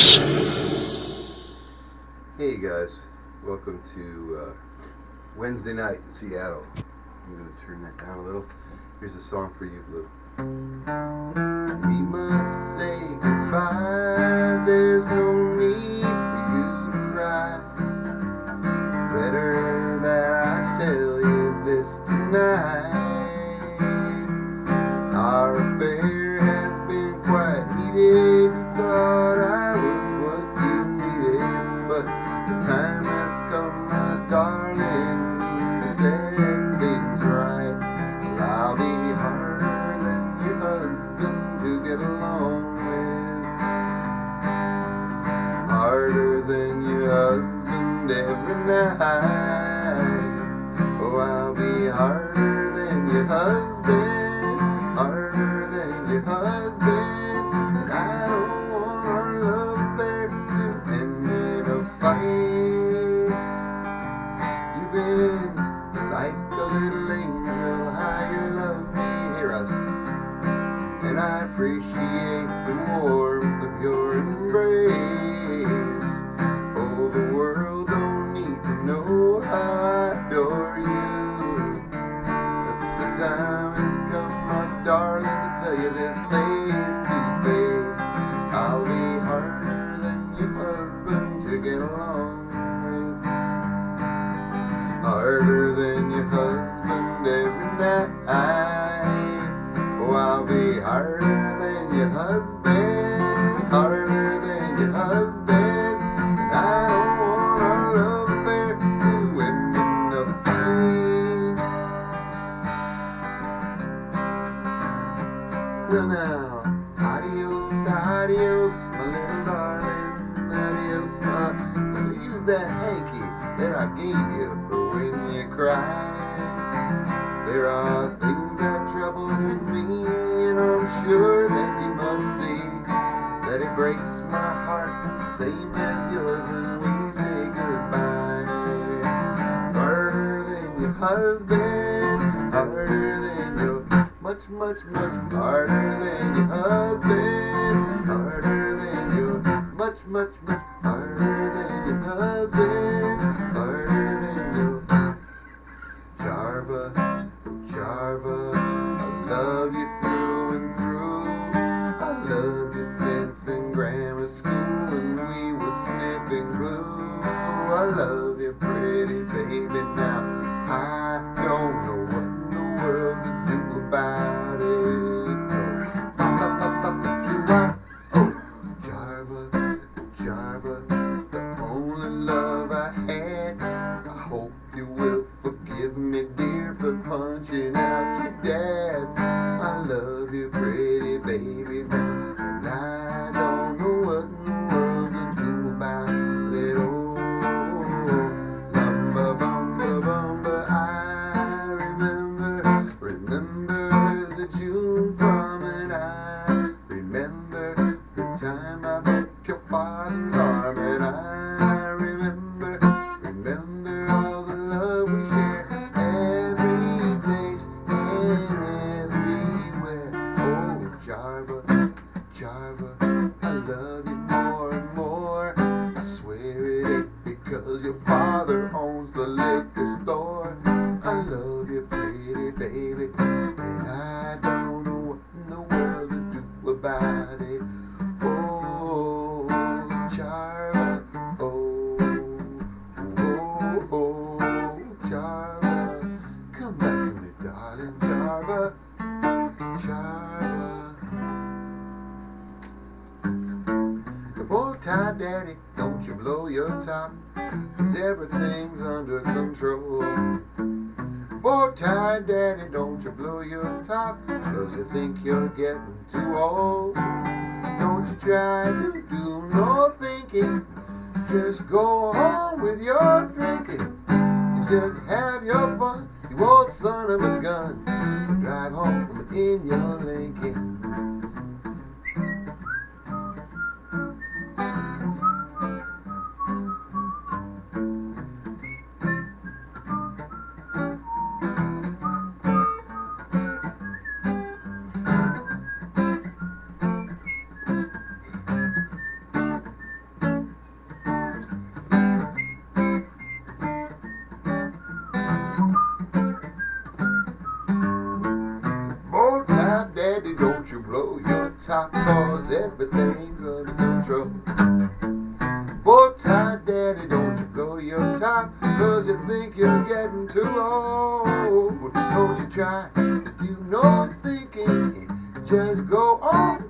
Peace. Hey guys, welcome to Wednesday night in Seattle. I'm going to turn that down a little. Here's a song for you, Blue. We must say goodbye. There's no need for you to cry. It's better that I tell you this tonight. Our affair has been quite heated. You thought I was what you needed, but the time has come, my darling. You said things right. Well, I'll be harder than your husband to get along with. Harder than your husband every night. Oh, I'll be harder than your husband. Harder than your husband. And I don't want our love affair to end in a fight. You've been like a little angel, how you love me, hear us. And I appreciate the warmth of your embrace. Oh, the world don't need to know how I adore you. But the time has come, my darling, to tell you this face to face. I'll be harder than your husband to get along with. Harder than your husband every night. Oh, I'll be harder than your husband. Harder than your husband. And I don't want our love affair to end in a fight. Well now, adios, adios, my little darling. Adios, my, use that hanky that I gave you for when you cry. There are things that trouble me, and I'm sure that you must see that it breaks my heart, same as yours when we say goodbye. Harder than your husband, harder than your, much, much, much harder than your husband, harder than your, much, much, much harder than your husband, harder than your. Jarva, Jarva, I love you through and through. I loved you since in grammar school when we were sniffing glue. I love you, pretty baby, now I don't know what in the world to do about it. Oh, Jarva, Jarva, the only love I had. I hope you will forgive me, dear, for punching out your dad. I love you, pretty baby, now, and I don't know what in the world to do about it. Oh, lumba bumba bumba, I remember the June prom, and I remember the time I broke your father's arm, and I remember all the love we shared every place and everywhere. Oh, Jarva, Jarva, I love you more and more. I swear it ain't because your father owns the liquor store. I love you, pretty baby, and I don't know what in the world to do about it. Oh, Jarva, oh, oh, oh, Jarva, come back to me, darling, Jarva, Jarva. Oh, tie daddy, don't you blow your top, 'cause everything's under control. Oh, tie daddy, don't you blow your top, 'cause you think you're getting too old. Don't you try to do no thinking, just go home with your drinking. You just have your fun, you old son of a gun. Drive home in your Lincoln. top, cause everything's under control. Bow tie, daddy, don't you blow your top, cause you think you're getting too old. Don't you try to do no thinking, just go on